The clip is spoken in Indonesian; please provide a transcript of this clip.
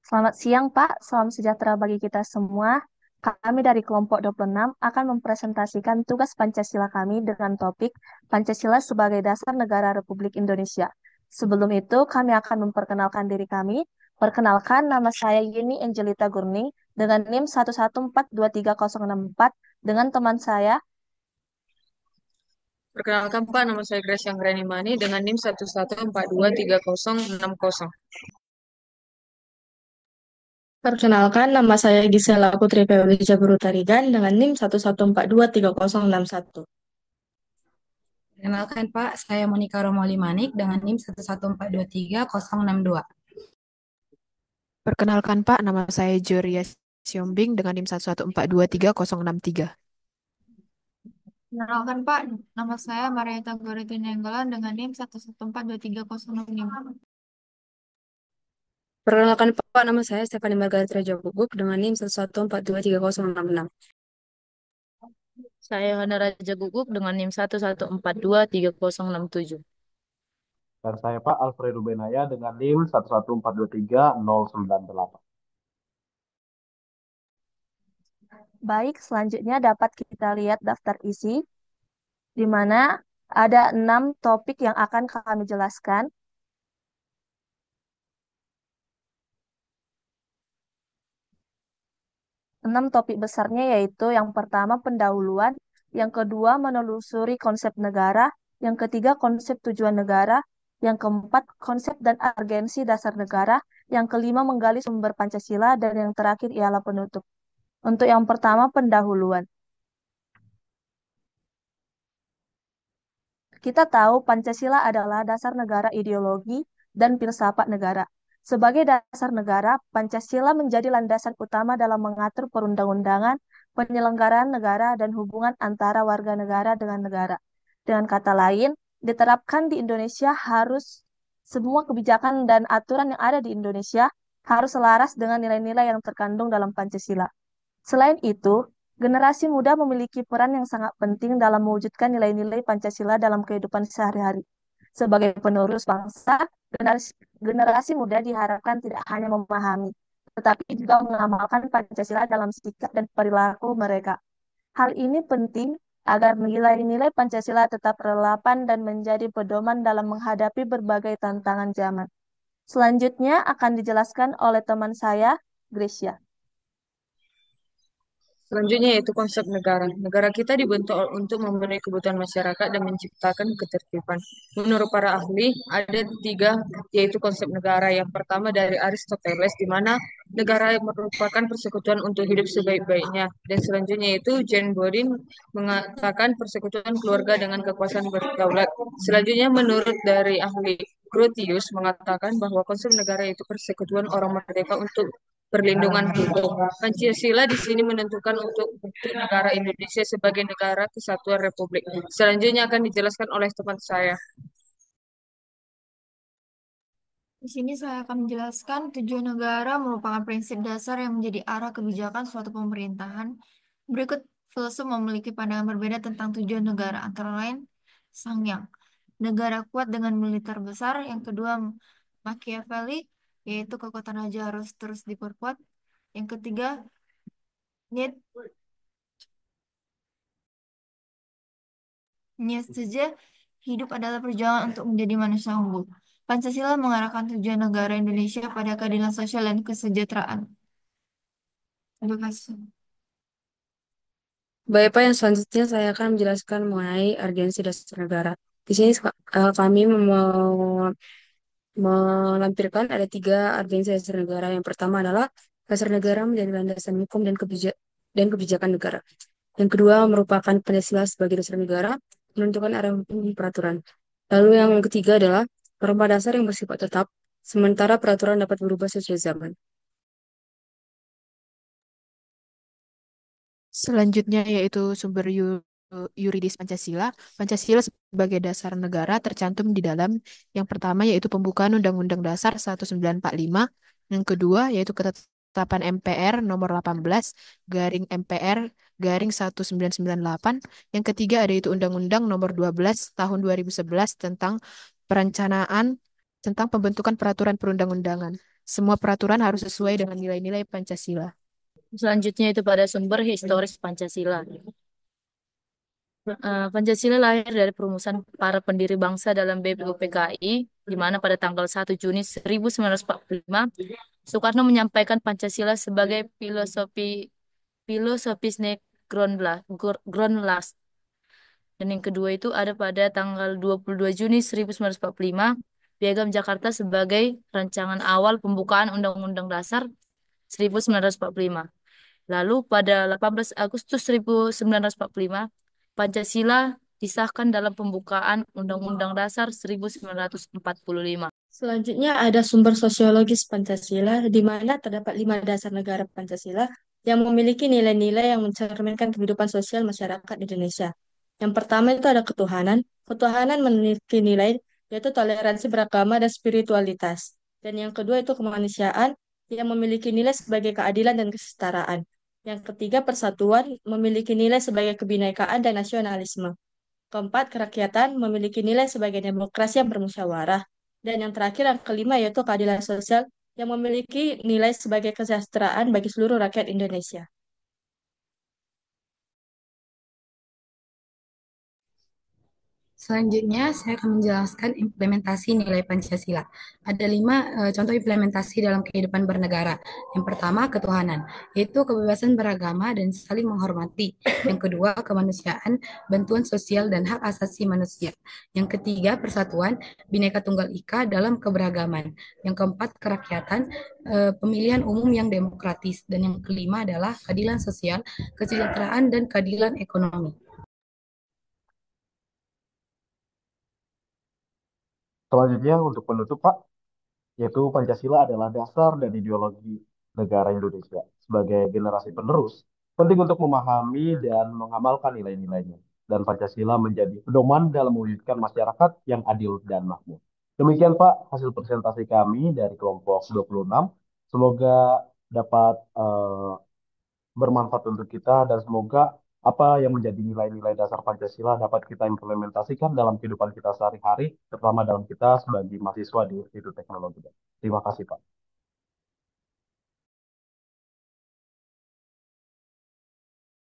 Selamat siang, Pak. Salam sejahtera bagi kita semua. Kami dari kelompok 26 akan mempresentasikan tugas Pancasila kami dengan topik Pancasila sebagai dasar negara Republik Indonesia. Sebelum itu, kami akan memperkenalkan diri kami. Perkenalkan, nama saya Yeni Angelita Gurning dengan NIM 1142304 dengan teman saya. Perkenalkan Pak, nama saya Grace Anggreni Mani dengan NIM 1142306. Perkenalkan, nama saya Gisela Putri Febrisya Berutarigan dengan NIM 114230661. Perkenalkan Pak, saya Monika Romoli Manik dengan NIM 114230662. Perkenalkan Pak, nama saya Joria Siombing dengan NIM 114230663. Kenalkan Pak, nama saya Marieta Goreti Nenggolan dengan NIM 1142305. Perkenalkan Pak, nama saya Stefani Margarita Raja Guguk dengan NIM 114230666. Saya Hana Raja Guguk dengan NIM 114230667. Dan saya Pak Alfredo Benaya dengan NIM 114230988. Baik, selanjutnya dapat kita lihat daftar isi, di mana ada 6 topik yang akan kami jelaskan. 6 topik besarnya yaitu yang pertama pendahuluan, yang kedua menelusuri konsep negara, yang ketiga konsep tujuan negara, yang keempat konsep dan agensi dasar negara, yang kelima menggali sumber Pancasila, dan yang terakhir ialah penutup. Untuk yang pertama pendahuluan. Kita tahu Pancasila adalah dasar negara ideologi dan filsafat negara. Sebagai dasar negara, Pancasila menjadi landasan utama dalam mengatur perundang-undangan, penyelenggaraan negara, dan hubungan antara warga negara dengan negara. Dengan kata lain, diterapkan di Indonesia harus semua kebijakan dan aturan yang ada di Indonesia harus selaras dengan nilai-nilai yang terkandung dalam Pancasila. Selain itu, generasi muda memiliki peran yang sangat penting dalam mewujudkan nilai-nilai Pancasila dalam kehidupan sehari-hari. Sebagai penerus bangsa, generasi muda diharapkan tidak hanya memahami, tetapi juga mengamalkan Pancasila dalam sikap dan perilaku mereka. Hal ini penting agar nilai-nilai Pancasila tetap relevan dan menjadi pedoman dalam menghadapi berbagai tantangan zaman. Selanjutnya akan dijelaskan oleh teman saya, Gracia. Selanjutnya yaitu konsep negara. Negara kita dibentuk untuk memenuhi kebutuhan masyarakat dan menciptakan ketertiban. Menurut para ahli, ada tiga yaitu konsep negara. Yang pertama dari Aristoteles, di mana negara merupakan persekutuan untuk hidup sebaik-baiknya. Dan selanjutnya yaitu Jane Bodin mengatakan persekutuan keluarga dengan kekuasaan berdaulat. Selanjutnya menurut dari ahli Grotius mengatakan bahwa konsep negara itu persekutuan orang merdeka untuk perlindungan hukum. Pancasila di sini menentukan untuk bentuk negara Indonesia sebagai negara kesatuan Republik. Selanjutnya akan dijelaskan oleh teman saya. Di sini saya akan menjelaskan tujuan negara merupakan prinsip dasar yang menjadi arah kebijakan suatu pemerintahan. Berikut filsuf memiliki pandangan berbeda tentang tujuan negara, antara lain Sangyang, negara kuat dengan militer besar. Yang kedua, Machiavelli, yaitu kekuatan raja harus terus diperkuat. Yang ketiga, Nietzsche, hidup adalah perjuangan untuk menjadi manusia unggul. Pancasila mengarahkan tujuan negara Indonesia pada keadilan sosial dan kesejahteraan. Terima kasih. Baik Pak, yang selanjutnya saya akan menjelaskan mengenai urgensi dasar negara. Di sini kami melampirkan ada tiga urgensi dasar negara. Yang pertama adalah dasar negara menjadi landasan hukum dan kebijakan negara. Yang kedua merupakan Pancasila sebagai dasar negara, menentukan arah hukum dan peraturan. Lalu yang ketiga adalah norma dasar yang bersifat tetap, sementara peraturan dapat berubah sesuai zaman. Selanjutnya yaitu sumber yuridis Pancasila. Pancasila sebagai dasar negara tercantum di dalam yang pertama yaitu pembukaan Undang-Undang Dasar 1945, yang kedua yaitu ketetapan MPR nomor 18 garing MPR garing 1998, yang ketiga ada itu Undang-Undang nomor 12 tahun 2011 tentang perencanaan tentang pembentukan peraturan perundang-undangan. Semua peraturan harus sesuai dengan nilai-nilai Pancasila. Selanjutnya itu pada sumber historis Pancasila. Pancasila lahir dari perumusan para pendiri bangsa dalam BPUPKI, di mana pada tanggal 1 Juni 1945, Soekarno menyampaikan Pancasila sebagai filosofis Groundlast. Dan yang kedua itu ada pada tanggal 22 Juni 1945, Piagam Jakarta sebagai rancangan awal pembukaan Undang-Undang Dasar 1945. Lalu pada 18 Agustus 1945, Pancasila disahkan dalam pembukaan Undang-Undang Dasar 1945. Selanjutnya ada sumber sosiologis Pancasila, di mana terdapat 5 dasar negara Pancasila yang memiliki nilai-nilai yang mencerminkan kehidupan sosial masyarakat Indonesia. Yang pertama itu ada ketuhanan. Ketuhanan memiliki nilai yaitu toleransi beragama dan spiritualitas. Dan yang kedua itu kemanusiaan yang memiliki nilai sebagai keadilan dan kesetaraan. Yang ketiga persatuan memiliki nilai sebagai kebinekaan dan nasionalisme. Keempat, kerakyatan memiliki nilai sebagai demokrasi yang bermusyawarah. Dan yang terakhir, yang kelima, yaitu keadilan sosial yang memiliki nilai sebagai kesejahteraan bagi seluruh rakyat Indonesia. Selanjutnya, saya akan menjelaskan implementasi nilai Pancasila. Ada 5 contoh implementasi dalam kehidupan bernegara. Yang pertama, ketuhanan, yaitu kebebasan beragama dan saling menghormati. Yang kedua, kemanusiaan, bantuan sosial dan hak asasi manusia. Yang ketiga, persatuan, Bhinneka Tunggal Ika dalam keberagaman. Yang keempat, kerakyatan, pemilihan umum yang demokratis. Dan yang kelima adalah keadilan sosial, kesejahteraan, dan keadilan ekonomi. Selanjutnya untuk penutup Pak, yaitu Pancasila adalah dasar dan ideologi negara Indonesia. Sebagai generasi penerus, penting untuk memahami dan mengamalkan nilai-nilainya. Dan Pancasila menjadi pedoman dalam mewujudkan masyarakat yang adil dan makmur. Demikian Pak, hasil presentasi kami dari kelompok 26. Semoga dapat bermanfaat untuk kita dan semoga apa yang menjadi nilai-nilai dasar Pancasila dapat kita implementasikan dalam kehidupan kita sehari-hari, terutama dalam kita sebagai mahasiswa di Institut Teknologi. Terima kasih, Pak.